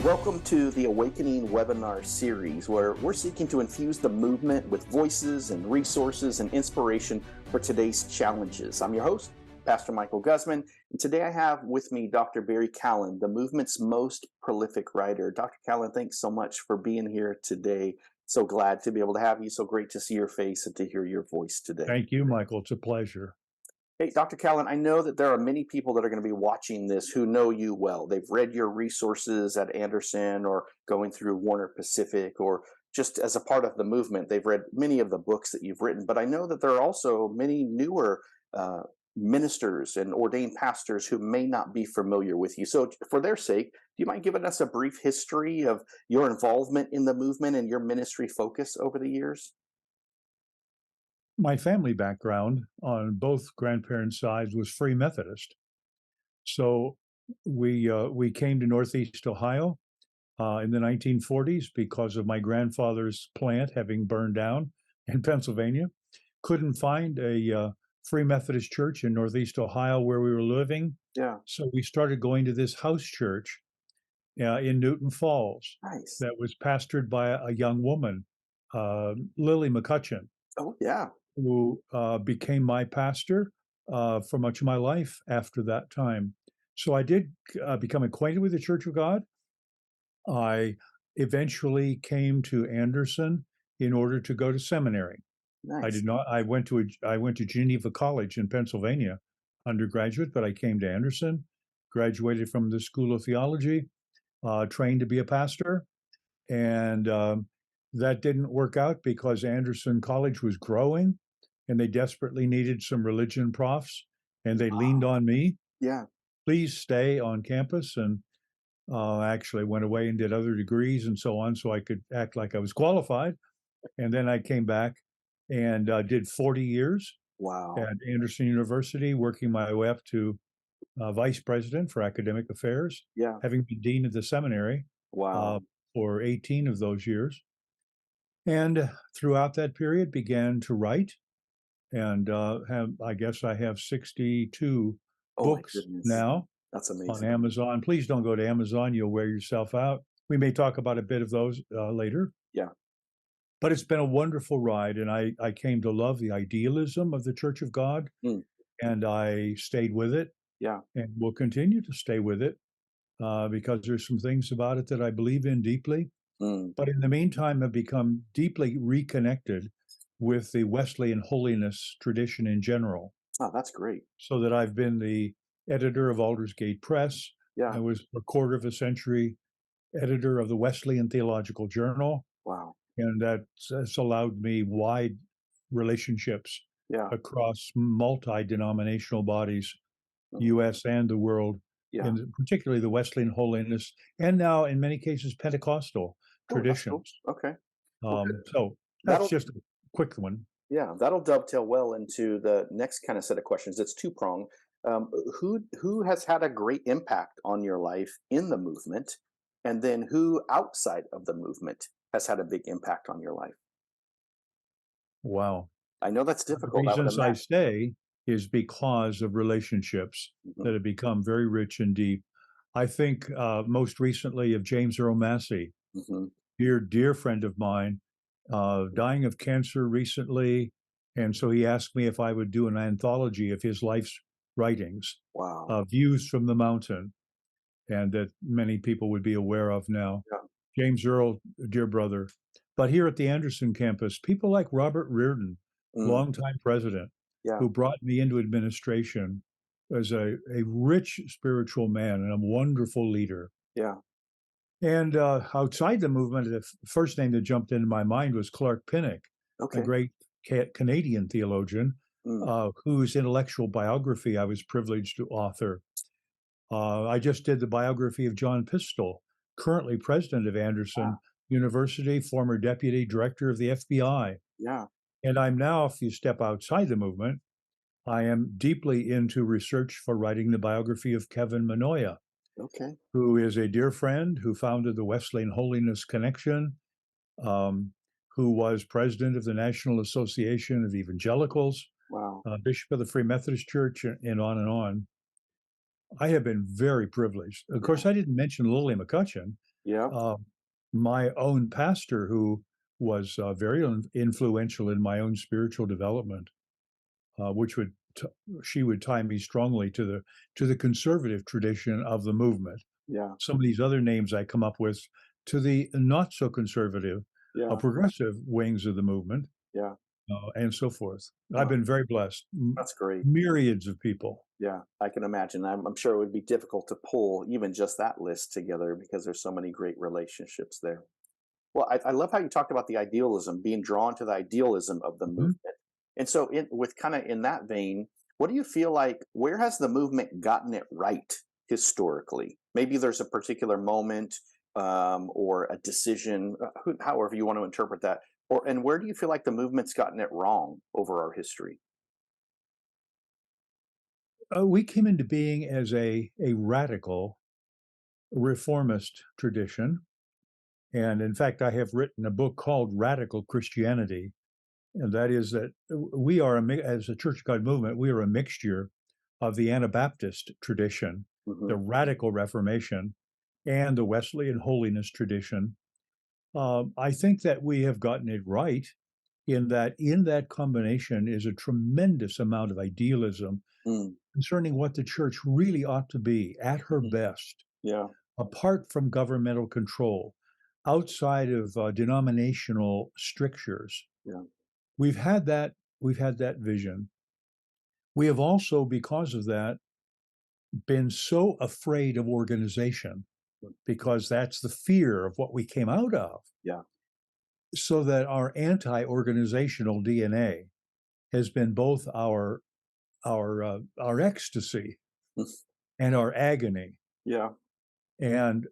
Welcome to the Awakening webinar series, where we're seeking to infuse the movement with voices and resources and inspiration for today's challenges. I'm your host, Pastor Michael Guzman, and today I have with me Dr. Barry Callen, the movement's most prolific writer. Dr. Callen, thanks so much for being here today. So glad to be able to have you. So great to see your face and to hear your voice today. Thank you, Michael. It's a pleasure. Hey, Dr. Callen, I know that there are many people that are going to be watching this who know you well. They've read your resources at Anderson or going through Warner Pacific, or just as a part of the movement, they've read many of the books that you've written. But I know that there are also many newer ministers and ordained pastors who may not be familiar with you. So for their sake, do you mind giving us a brief history of your involvement in the movement and your ministry focus over the years? My family background on both grandparents' sides was Free Methodist. So we came to Northeast Ohio in the 1940s because of my grandfather's plant having burned down in Pennsylvania. Couldn't find a Free Methodist church in Northeast Ohio where we were living. Yeah. So we started going to this house church in Newton Falls. Nice. That was pastored by a young woman, Lily McCutcheon. Oh, yeah. Who became my pastor for much of my life after that time. So I did become acquainted with the Church of God. I eventually came to Anderson in order to go to seminary. Nice. I did not. I went to Geneva College in Pennsylvania, undergraduate, but I came to Anderson, graduated from the School of Theology, trained to be a pastor, and that didn't work out because Anderson College was growing and they desperately needed some religion profs, and they leaned on me. Yeah. Please stay on campus. And actually went away and did other degrees and so on, so I could act like I was qualified. And then I came back and did 40 years Wow. at Anderson University, working my way up to vice president for academic affairs, Yeah. having been dean of the seminary Wow. for 18 of those years. And throughout that period began to write, and I guess I have 62 books now. That's On amazing. Amazon. Please don't go to Amazon. You'll wear yourself out. We may talk about a bit of those later. Yeah. But it's been a wonderful ride, and I came to love the idealism of the Church of God, and I stayed with it. Yeah. And will continue to stay with it because there's some things about it that I believe in deeply. But in the meantime, I've become deeply reconnected with the Wesleyan holiness tradition in general. Oh, that's great. So that I've been the editor of Aldersgate Press. Yeah. I was a quarter of a century editor of the Wesleyan Theological Journal. Wow. And that's allowed me wide relationships across multi-denominational bodies, U.S. and the world, and particularly the Wesleyan holiness, and now in many cases Pentecostal traditions. Cool. Okay. So that's just a quick one. Yeah, that'll dovetail well into the next kind of set of questions. It's two-pronged. Who has had a great impact on your life in the movement, and then who outside of the movement has had a big impact on your life? Wow. I know that's difficult. The reasons I stay is because of relationships that have become very rich and deep. I think most recently of James Earl Massey, dear friend of mine, dying of cancer recently. And so he asked me if I would do an anthology of his life's writings, Views from the Mountain, and that many people would be aware of now. Yeah. James Earl, dear brother. But here at the Anderson campus, people like Robert Reardon, longtime president, who brought me into administration as a rich spiritual man and a wonderful leader. Yeah. And outside the movement, the first name that jumped into my mind was Clark Pinnock, a great Canadian theologian, whose intellectual biography I was privileged to author. I just did the biography of John Pistol, currently president of Anderson University, former deputy director of the FBI. Yeah. And I'm now, if you step outside the movement, I am deeply into research for writing the biography of Kevin Manoia, who is a dear friend who founded the Wesleyan Holiness Connection, who was president of the National Association of Evangelicals, bishop of the Free Methodist Church, and on and on. I have been very privileged. Of course, I didn't mention Lily McCutcheon. Yeah. Uh, my own pastor, who was very influential in my own spiritual development, which she would tie me strongly to the conservative tradition of the movement. Yeah. Some of these other names I come up with to the not so conservative, Yeah. progressive wings of the movement, Yeah. and so forth. I've Oh, been very blessed. that's great. Myriads of people. Yeah, I can imagine. I'm sure it would be difficult to pull even just that list together because there's so many great relationships there. Well, I love how you talked about the idealism, being drawn to the idealism of the Mhm. movement. And so, with kind of in that vein, what do you feel like? Where has the movement gotten it right historically? Maybe there's a particular moment or a decision, however you want to interpret that. And where do you feel like the movement's gotten it wrong over our history? We came into being as a radical reformist tradition. And in fact, I have written a book called Radical Christianity. And that is that we are, as a Church of God movement, we are a mixture of the Anabaptist tradition, Hmm. the Radical Reformation, and the Wesleyan holiness tradition. I think that we have gotten it right in that combination is a tremendous amount of idealism Mm. concerning what the church really ought to be at her Hmm. best, Yeah, apart from governmental control, outside of denominational strictures. yeah. We've had that. We've had that vision. We have also, because of that, been so afraid of organization because that's the fear of what we came out of. Yeah. So that our anti-organizational DNA has been both our ecstasy and our agony. Yeah. And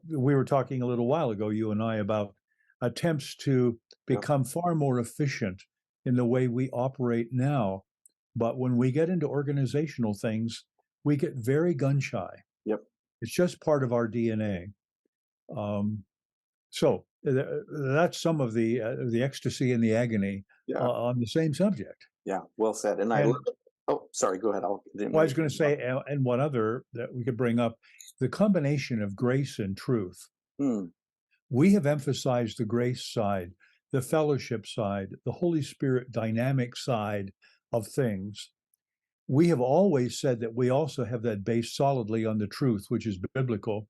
we were talking a little while ago, you and I, about attempts to Yep. become far more efficient in the way we operate now. But when we get into organizational things, we get very gun shy. Yep. It's just part of our DNA. Um, that's some of the ecstasy and the agony Yeah. on the same subject. Yeah. Well said. And I love And it. Oh, sorry. Go ahead. Didn't well, I want was going to to. say, and one other that we could bring up, the combination of grace and truth. Hmm. We have emphasized the grace side, the fellowship side, the Holy Spirit dynamic side of things. We have always said that we also have that based solidly on the truth, which is biblical,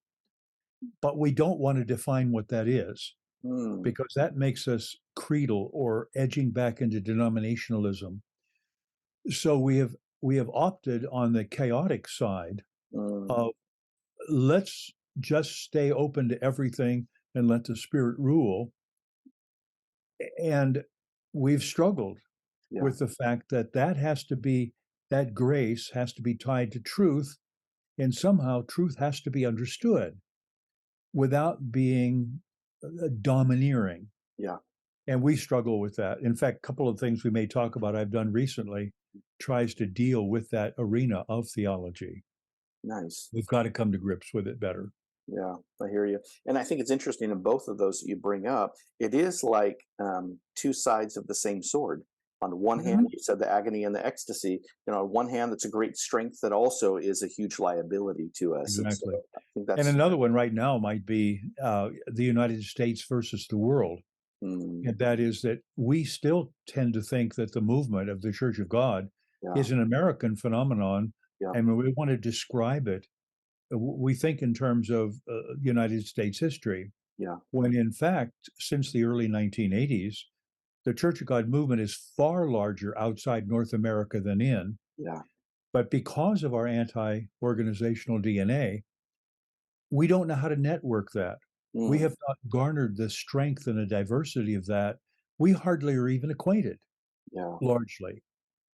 but we don't want to define what that is Hmm. because that makes us creedal or edging back into denominationalism. So we have opted on the chaotic side Hmm. of let's just stay open to everything and let the Spirit rule. And we've struggled Yeah. with the fact that that grace has to be tied to truth, and somehow truth has to be understood without being domineering. Yeah. And we struggle with that. In fact, a couple of things we may talk about I've done recently tries to deal with that arena of theology. Nice. We've got to come to grips with it better. Yeah. I hear you. And I think it's interesting in both of those that you bring up. It is like two sides of the same sword. On one hand, Mhm. you said the agony and the ecstasy. On one hand, that's a great strength that also is a huge liability to us. And so Exactly. I think And that's. another one right now might be the United States versus the world. Mm, And that is that we still tend to think that the movement of the Church of God yeah. is an American phenomenon. Yeah. And when we want to describe it, we think in terms of United States history, Yeah. when in fact, since the early 1980s, the Church of God movement is far larger outside North America than in. Yeah. But because of our anti organizational DNA, we don't know how to network that. We Mm, have not garnered the strength and the diversity of that. We hardly are even acquainted, yeah. largely,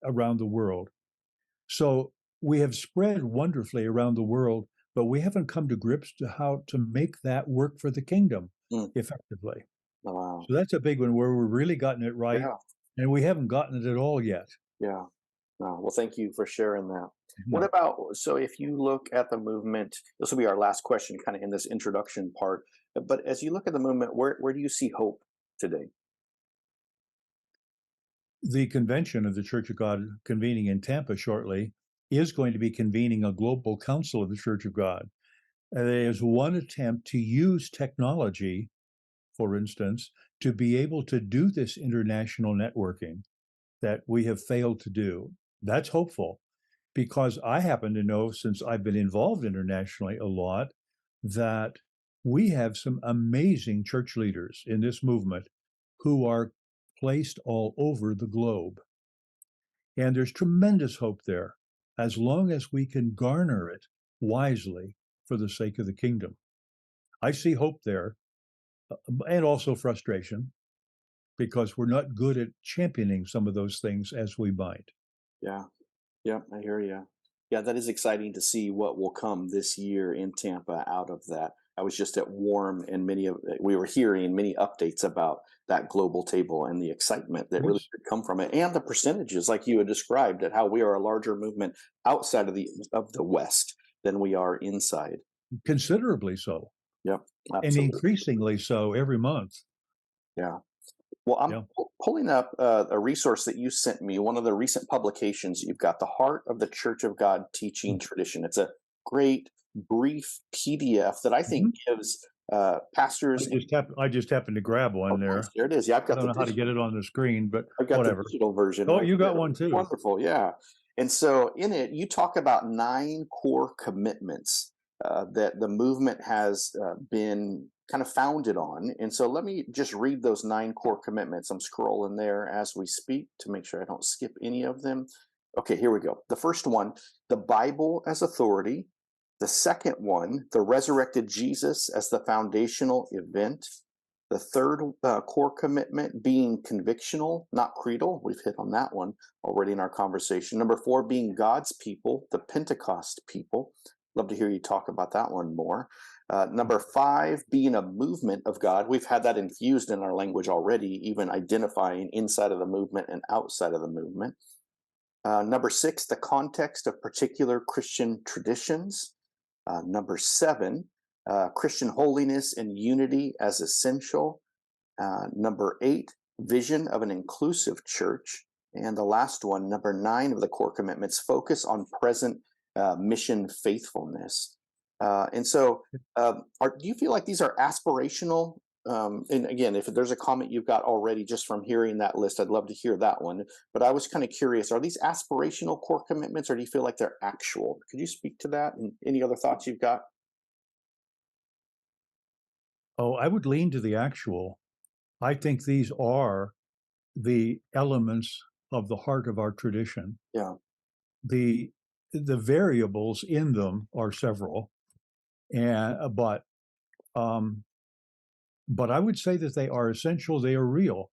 around the world. So we have spread wonderfully around the world, but we haven't come to grips to how to make that work for the kingdom Mm, effectively. wow. So that's a big one where we've really gotten it right, Yeah. and we haven't gotten it at all yet. Yeah. Oh, well, thank you for sharing that. What Mhm. about, so if you look at the movement, this will be our last question kind of in this introduction part, but as you look at the movement, where do you see hope today? The convention of the Church of God convening in Tampa shortly is going to be convening a global council of the Church of God. There is one attempt to use technology, for instance, to be able to do this international networking that we have failed to do. That's hopeful because I happen to know, since I've been involved internationally a lot, that we have some amazing church leaders in this movement who are placed all over the globe. And there's tremendous hope there as long as we can garner it wisely for the sake of the kingdom. I see hope there and also frustration because we're not good at championing some of those things as we might. Yeah. Yeah, I hear you. Yeah, that is exciting to see what will come this year in Tampa out of that. I was just at Warm, and we were hearing many updates about that global table and the excitement that really Yes, could come from it, and the percentages, like you had described, at how we are a larger movement outside of the West than we are inside. considerably so, Yep, and absolutely. increasingly so every month. Yeah. Well, I'm Yeah. pulling up a resource that you sent me, one of the recent publications. You've got The Heart of the Church of God Teaching Tradition. It's a great, brief PDF that I think Mhm. gives pastors. I just happened to grab Oh, one nice. there. There it is. Yeah, I've I got don't the know how to get digital. it on the screen, but I've got the whatever. digital version Oh, right you got here. one too. Wonderful, yeah. And so in it, you talk about 9 core commitments that the movement has been kind of founded on. And so let me just read those 9 core commitments. I'm scrolling there as we speak to make sure I don't skip any of them. Okay, here we go. The first one, the Bible as authority. The second one, the resurrected Jesus as the foundational event. The third core commitment being convictional, not creedal. We've hit on that one already in our conversation. Number 4 being God's people, the Pentecost people. Love to hear you talk about that one more. Number 5 being a movement of God. We've had that infused in our language already, even identifying inside of the movement and outside of the movement. Number 6, the context of particular Christian traditions. Number 7, Christian holiness and unity as essential. Number 8, vision of an inclusive church. And the last one, number 9 of the core commitments, focus on present mission faithfulness. And so, do you feel like these are aspirational? And again, if there's a comment you've got already just from hearing that list, I'd love to hear that one. But I was kind of curious, are these aspirational core commitments or do you feel like they're actual? Could you speak to that and any other thoughts you've got? Oh, I would lean to the actual. I think these are the elements of the heart of our tradition. Yeah. The the variables in them are several, and um, but I would say that they are essential. They are real.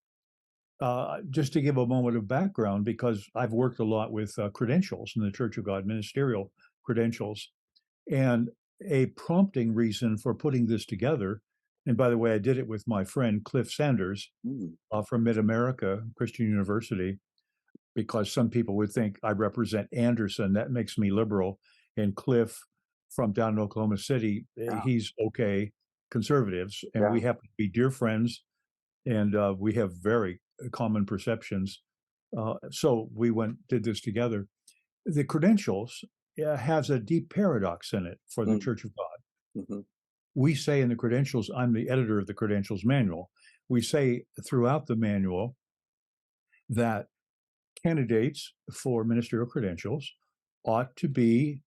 Just to give a moment of background, because I've worked a lot with credentials in the Church of God, ministerial credentials, and a prompting reason for putting this together. And by the way, I did it with my friend Cliff Sanders Mm, from Mid America Christian University, because some people would think I represent Anderson. That makes me liberal. And Cliff from down in Oklahoma City, yeah. he's okay, conservatives. And Yeah. we happen to be dear friends and we have very common perceptions. So we did this together. The credentials has a deep paradox in it for the Mm, Church of God. mhm, We say in the credentials, I'm the editor of the credentials manual. We say throughout the manual that candidates for ministerial credentials ought to be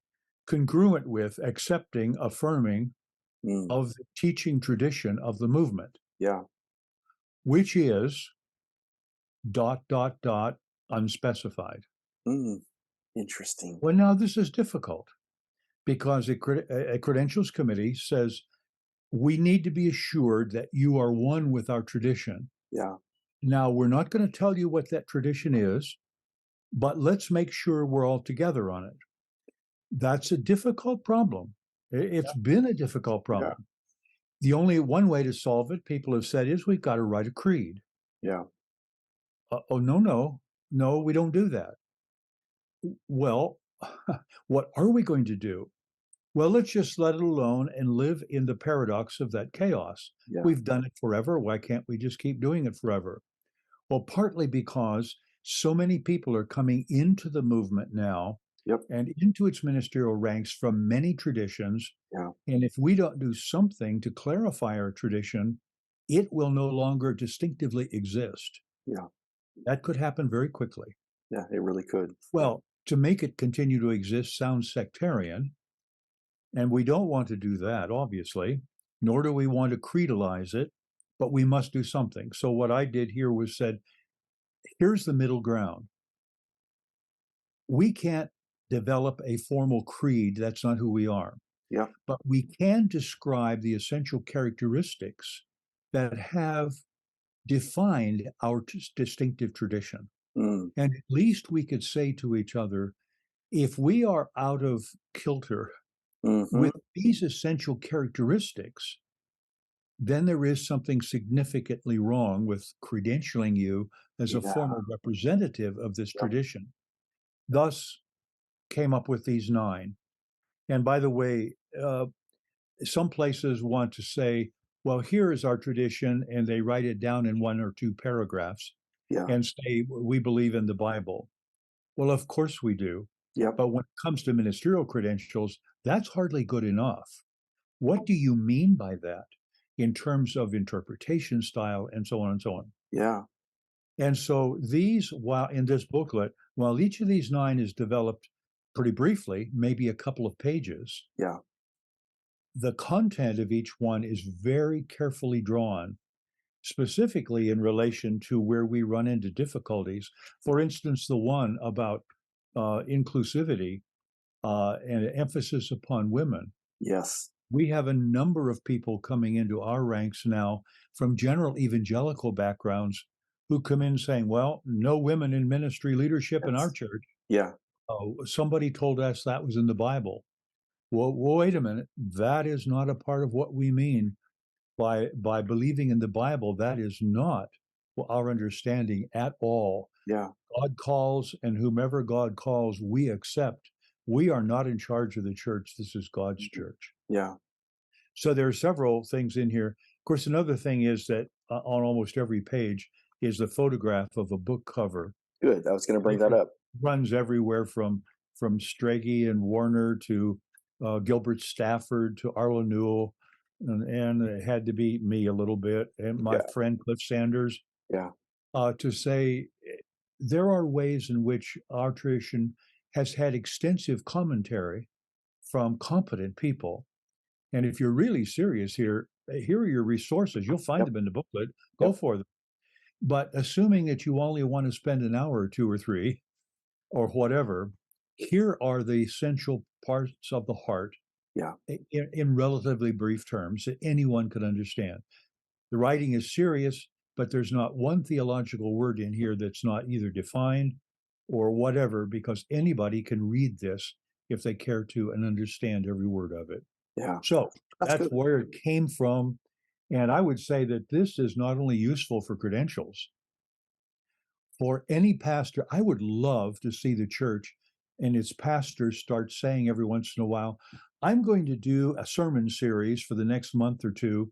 congruent with accepting, affirming mm, of the teaching tradition of the movement, yeah. which is unspecified. Mm, interesting. Well, now this is difficult because a credentials committee says we need to be assured that you are one with our tradition. Yeah. Now, we're not going to tell you what that tradition is, but let's make sure we're all together on it. That's a difficult problem. It's been a difficult Yeah. problem. The only one way to solve it, people have said, is we've got to write a creed. Yeah. Oh, no, no, no, we don't do that. Well, what are we going to do? Well, let's just let it alone and live in the paradox of that chaos. Yeah. We've done it forever. Why can't we just keep doing it forever? Well, partly because so many people are coming into the movement now Yep. and into its ministerial ranks from many traditions. Yeah. And if we don't do something to clarify our tradition, it will no longer distinctively exist. Yeah. That could happen very quickly. Yeah. It really could. Well, to make it continue to exist sounds sectarian, and we don't want to do that, obviously, nor do we want to creedalize it, but we must do something. So what I did here was said, here's the middle ground. We can't develop a formal creed. That's not who we are. Yeah. But we can describe the essential characteristics that have defined our distinctive tradition. Mm. And at least we could say to each other, if we are out of kilter Hmm. with these essential characteristics, then there is something significantly wrong with credentialing you as a Yeah. formal representative of this Yep. tradition. Thus came up with these 9. And by the way, some places want to say, well, here is our tradition, and they write it down in 1 or 2 paragraphs Yeah. and say, we believe in the Bible. Well, of course we do. Yep. But when it comes to ministerial credentials, that's hardly good enough. What do you mean by that in terms of interpretation style and so on and so on? Yeah. And so these, while in this booklet, while each of these 9 is developed pretty briefly, maybe a couple of pages, Yeah. the content of each one is very carefully drawn, specifically in relation to where we run into difficulties. For instance, the one about inclusivity and emphasis upon women. Yes. We have a number of people coming into our ranks now from general evangelical backgrounds who come in saying, well, no women in ministry leadership in our Yes. church. Yeah. Somebody told us that was in the Bible. Well, wait a minute. That is not a part of what we mean by believing in the Bible. That is not our understanding at all. Yeah. God calls, and whomever God calls, we accept. We are not in charge of the church. This is God's church. Yeah. So there are several things in here. Of course, another thing is that on almost every page is the photograph of a book cover. Good. I was going to bring It that up. runs everywhere from Strege and Warner to Gilbert Stafford to Arlo Newell, and it had to be me a little bit, and my Yeah. friend Cliff Sanders, Yeah. to say there are ways in which our tradition has had extensive commentary from competent people. And if you're really serious here, here are your resources. You'll find Yep. them in the booklet. Go Yep. for them. But assuming that you only want to spend an hour or 2 or 3 or whatever, here are the essential parts of the heart Yeah. in relatively brief terms that anyone could understand. The writing is serious, but there's not one theological word in here that's not either defined or whatever, because anybody can read this if they care to and understand every word of it. Yeah. So That's that's good. where it came from. And I would say that this is not only useful for credentials, for any pastor. I would love to see the church and its pastors start saying every once in a while, I'm going to do a sermon series for the next month or 2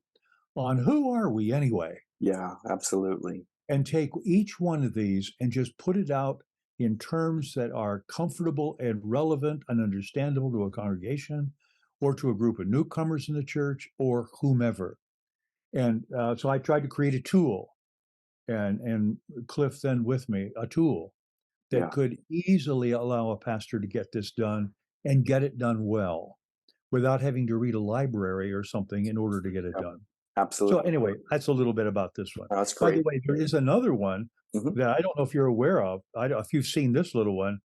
on who are we anyway, Yeah. Absolutely. and take each one of these and just put it out in terms that are comfortable and relevant and understandable to a congregation or to a group of newcomers in the church or whomever. And so I tried to create a tool, and Cliff then with me, a tool that Yeah. could easily allow a pastor to get this done and get it done well without having to read a library or something in order to get it Yep. done. So Absolutely. anyway, that's a little bit about this one. That's By the great. way, there is another one Hmm. that I don't know if you're aware of. I don't, if you've seen this little one,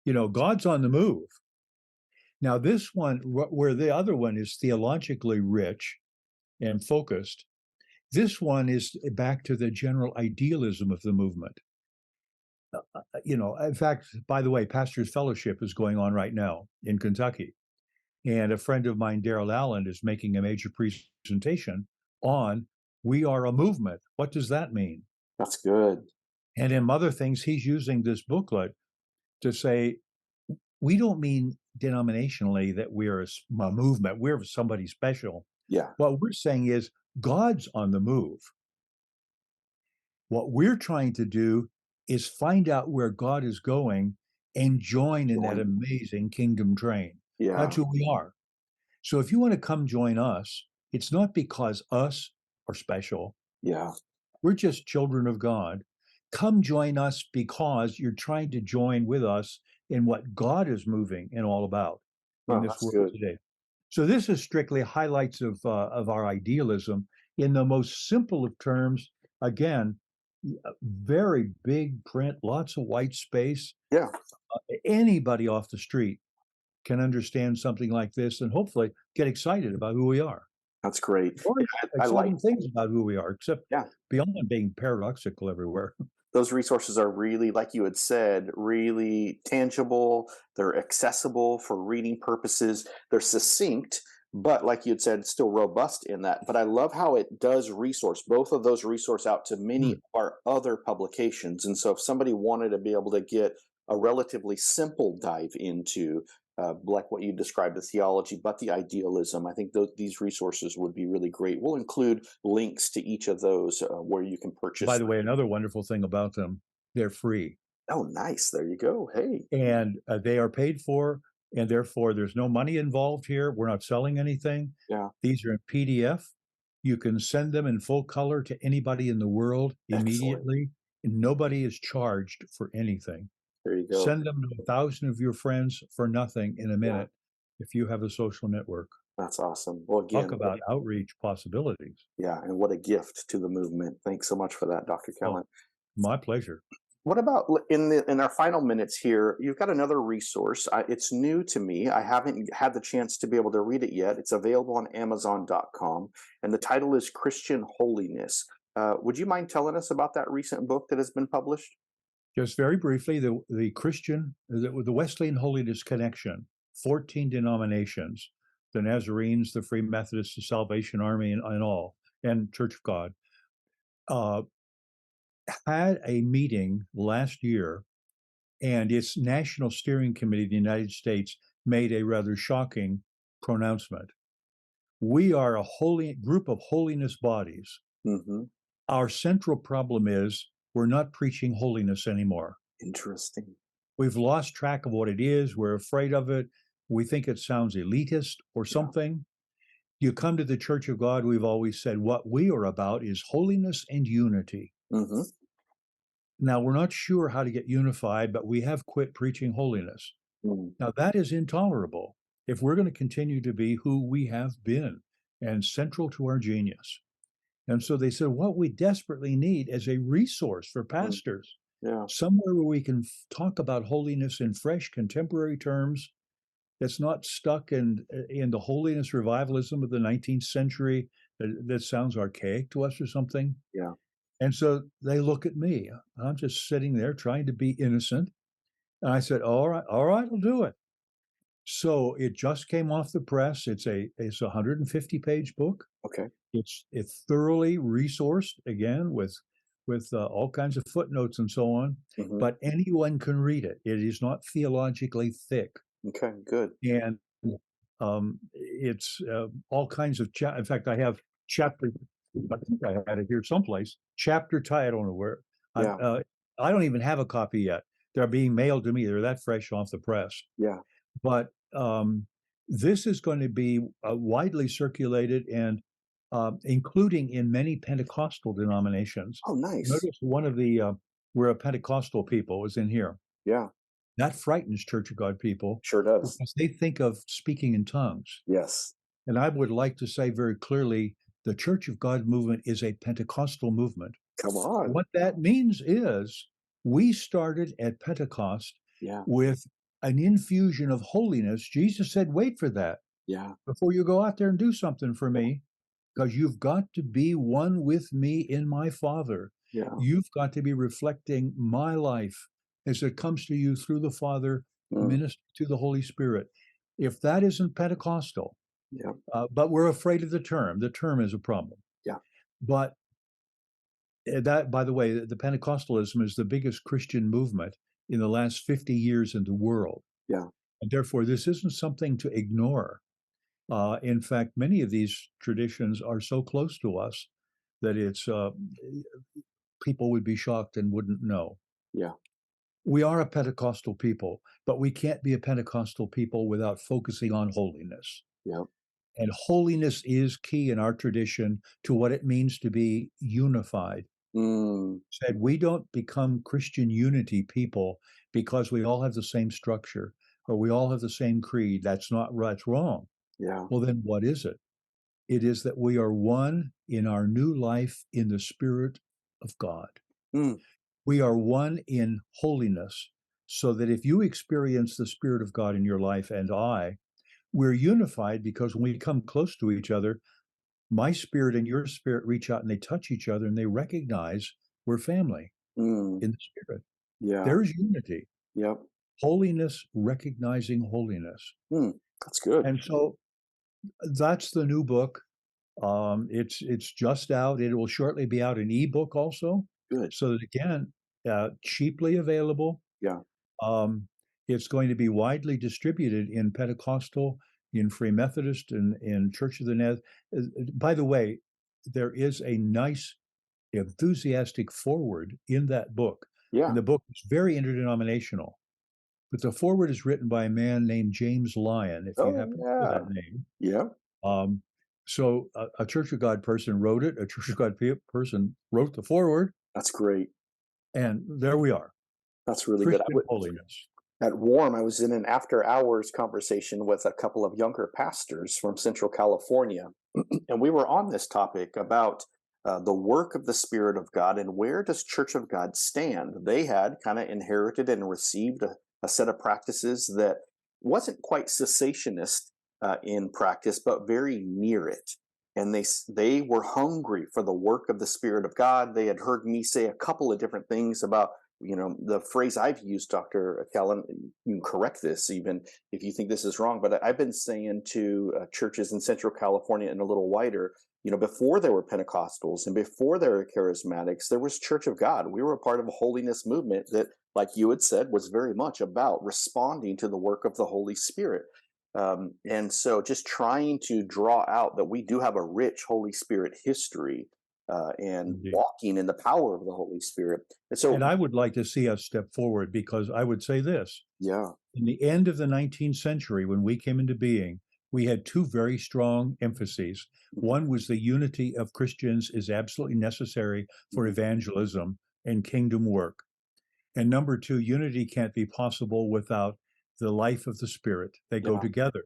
God's on the move. Now, this one, where the other one is theologically rich and focused, this one is back to the general idealism of the movement. In fact, by the way, Pastors Fellowship is going on right now in Kentucky. And a friend of mine, Daryl Allen, is making a major presentation on we are a movement. What does that mean? That's good. And in other things, he's using this booklet to say, we don't mean denominationally that we're a movement, we're somebody special. Yeah. What we're saying is God's on the move. What we're trying to do is find out where God is going and join in that Join. amazing kingdom train. That's Yeah. who we are. So if you want to come join us, it's not because us are special. Yeah. We're just children of God. Come join us because you're trying to join with us in what God is moving and all about in Oh, this that's world good. today. So this is strictly highlights of our idealism in the most simple of terms. Again, very big print, lots of white space. Yeah. Anybody off the street can understand something like this and hopefully get excited about who we are. That's great. Or I like, exciting things about who we are, except yeah. beyond being paradoxical everywhere. Those resources are really, like you had said, really tangible. They're accessible for reading purposes. They're succinct, but like you had said, still robust in that. But I love how it does resource both of those resource out to many Mm. of our other publications. And so if somebody wanted to be able to get a relatively simple dive into like what you described, the theology, but the idealism. I think these resources would be really great. We'll include links to each of those where you can By purchase. the way, another wonderful thing about them, they're free Oh, nice. There you go. Hey. and they are paid for, and therefore there's no money involved here. We're not selling anything. Yeah. These are in PDF. You can send them in full color to anybody in the world Excellent. immediately, and nobody is charged for anything. There you go. Send them to 1,000 of your friends for nothing in a Yeah. minute if you have a social network. That's awesome. Well, Talk again, about outreach possibilities. yeah, and what a gift to the movement. Thanks so much for that, Dr. Oh, Callen. my pleasure. What about in our final minutes here? You've got another resource. It's new to me. I haven't had the chance to be able to read it yet. It's available on Amazon.com, and the title is Christian Holiness. Would you mind telling us about that recent book that has been published? Just very briefly, the Wesleyan Holiness Connection, 14 denominations, the Nazarenes, the Free Methodists, the Salvation Army, and all, and Church of God, uh, had a meeting last year, and its National Steering Committee of the United States made a rather shocking pronouncement. We are a holy group of holiness bodies. Mm-hmm. Our central problem is we're not preaching holiness anymore. Interesting. We've lost track of what it is. We're afraid of it. We think it sounds elitist or Yeah. something. You come to the Church of God, we've always said what we are about is holiness and unity. Mm-hmm. Now, we're not sure how to get unified, but we have quit preaching holiness. Mm. Now, that is intolerable if we're going to continue to be who we have been and central to our genius. And so they said, what we desperately need is a resource for Mm. pastors, Yeah. somewhere where we can talk about holiness in fresh contemporary terms that's not stuck in the holiness revivalism of the 19th century that sounds archaic to us or something. Yeah. And so they look at me. I'm just sitting there trying to be innocent. And I said, all right, I'll do it. So it just came off the press. It's a 150-page book. Okay. It's thoroughly resourced again with all kinds of footnotes and so on. Mm-hmm. But anyone can read it. It is not theologically thick, Okay. Good. and it's all kinds of. In fact, I have chapter. I think I had it here someplace. Chapter I don't know where. Yeah. I don't even have a copy yet. They're being mailed to me. They're that fresh off the press. Yeah. But this is going to be widely circulated and including in many Pentecostal denominations. Oh, nice. Notice one of the we're a Pentecostal people is in here. Yeah. That frightens Church of God people Sure does. because they think of speaking in tongues. Yes. And I would like to say very clearly the Church of God movement is a Pentecostal movement. Come on. What that means is we started at Pentecost Yeah. with an infusion of holiness. Jesus said, wait for that Yeah. before you go out there and do something for me, because you've got to be one with me in my Father. Yeah. You've got to be reflecting my life as it comes to you through the Father, Mm. minister to the Holy Spirit. If that isn't Pentecostal, Yeah. but we're afraid of the term. The term is a problem. Yeah. But that, by the way, the Pentecostalism is the biggest Christian movement in the last 50 years in the world. Yeah. And therefore, this isn't something to ignore. In fact, many of these traditions are so close to us that it's people would be shocked and wouldn't know. Yeah. We are a Pentecostal people, but we can't be a Pentecostal people without focusing on holiness. Yep. And holiness is key in our tradition to what it means to be unified. Mm, Said we don't become Christian unity people because we all have the same structure or we all have the same creed. That's not right. That's wrong. yeah. Well, then what is it? It is that we are one in our new life in the Spirit of God. Mm, We are one in holiness, so that if you experience the Spirit of God in your life and we're unified because when we come close to each other, my spirit and your spirit reach out and they touch each other and they recognize we're family mm, in the Spirit. yeah. There's unity, Yep. holiness, recognizing holiness. Mm, that's good. And so that's the new book. It's just out. It will shortly be out in ebook also, Good. so that again, cheaply available. Yeah. Um, it's going to be widely distributed in Pentecostal, in Free Methodist, and in Church of the Nazarene. By the way, there is a nice, enthusiastic foreword in that book, and Yeah. the book is very interdenominational. But the foreword is written by a man named James Lyon, if you Oh, happen to know yeah. that name. Yeah. Um, so a Church of God person wrote it, a Church of God person wrote the foreword, That's great. and there we are, That's really good. Christian holiness. At Warm, I was in an after hours conversation with a couple of younger pastors from Central California. And we were on this topic about the work of the Spirit of God and where does Church of God stand. They had kind of inherited and received a set of practices that wasn't quite cessationist in practice, but very near it. And they were hungry for the work of the Spirit of God. They had heard me say a couple of different things about the phrase I've used, Dr. Callen. You can correct this even if you think this is wrong, but I've been saying to churches in Central California and a little wider, before there were Pentecostals and before there were charismatics, there was Church of God. We were a part of a holiness movement that, like you had said, was very much about responding to the work of the Holy Spirit. And so just trying to draw out that we do have a rich Holy Spirit history and Indeed. walking in the power of the Holy Spirit. And And so, I would like to see us step forward because I would say this. yeah. In the end of the 19th century, when we came into being, we had two very strong emphases. Mhm, One was the unity of Christians is absolutely necessary for mhm, evangelism and kingdom work. And number two, unity can't be possible without the life of the Spirit. They go yeah. together.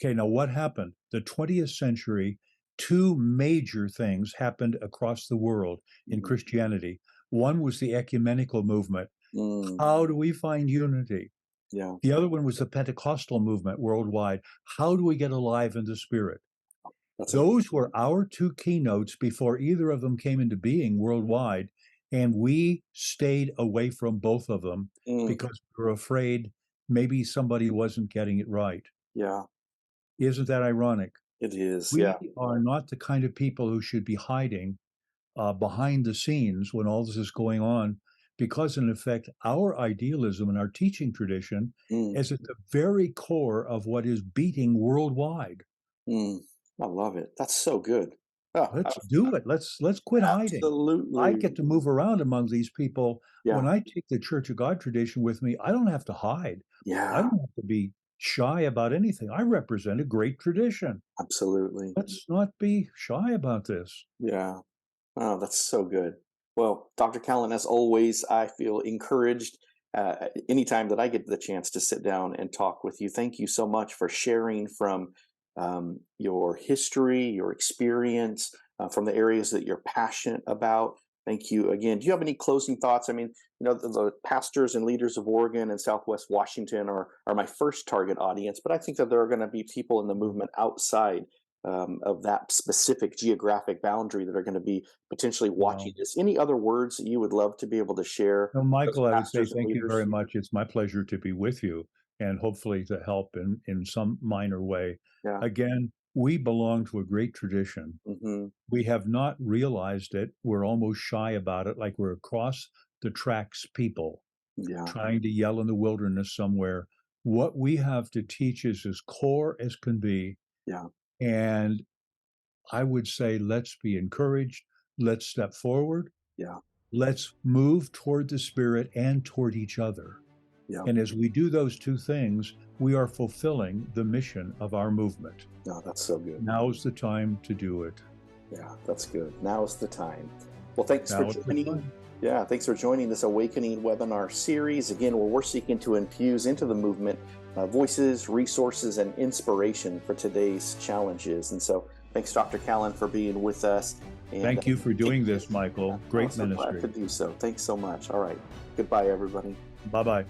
Okay, now what happened? The 20th century, two major things happened across the world in Mhm, Christianity. One was the ecumenical movement. mm, How do we find unity? yeah. The other one was the Pentecostal movement worldwide. How do we get alive in the Spirit? That's a Those were our two keynotes before either of them came into being worldwide. And we stayed away from both of them mm, because we were afraid maybe somebody wasn't getting it right. yeah. Isn't that ironic? It is. We Yeah. are not the kind of people who should be hiding behind the scenes when all this is going on, because in effect, our idealism and our teaching tradition Mm, is at the very core of what is beating worldwide. mm. I love it. That's so good. Oh, Let's do it. Let's quit hiding. I absolutely. get to move around among these people. When Yeah. I take the Church of God tradition with me, I don't have to hide. I Yeah. don't have to be shy about anything. I represent a great tradition. Absolutely. Let's not be shy about this. Yeah. Oh, that's so good. Well, Dr. Callen, as always, I feel encouraged anytime that I get the chance to sit down and talk with you. Thank you so much for sharing from your history, your experience, from the areas that you're passionate about. Thank you again. Do you have any closing thoughts? I mean, the pastors and leaders of Oregon and Southwest Washington are my first target audience, but I think that there are going to be people in the movement outside of that specific geographic boundary that are going to be potentially watching Well, this. Any other words that you would love to be able to share no, with those Michael, I would say pastors and thank you leaders? very much. It's my pleasure to be with you and hopefully to help in some minor way. Yeah. Again, we belong to a great tradition. Hmm. We have not realized it. We're almost shy about it, like we're across the tracks people Yeah. trying to yell in the wilderness somewhere. What we have to teach is as core as can be. Yeah. And I would say, let's be encouraged. Let's step forward. Yeah. let's move toward the Spirit and toward each other. Yeah. And as we do those two things, we are fulfilling the mission of our movement. No, that's so good. Now's the time to do it. Yeah, that's good. Now's the time. Well, thanks for Now is the joining. time. Yeah, thanks for joining this Awakening webinar series. Again, where we're seeking to infuse into the movement voices, resources, and inspiration for today's challenges. And so, thanks, Dr. Callen, for being with us. And Thank you for doing this, Michael. Great I'm so glad ministry. to do so. Thanks so much. All right. Goodbye, everybody. Bye-bye.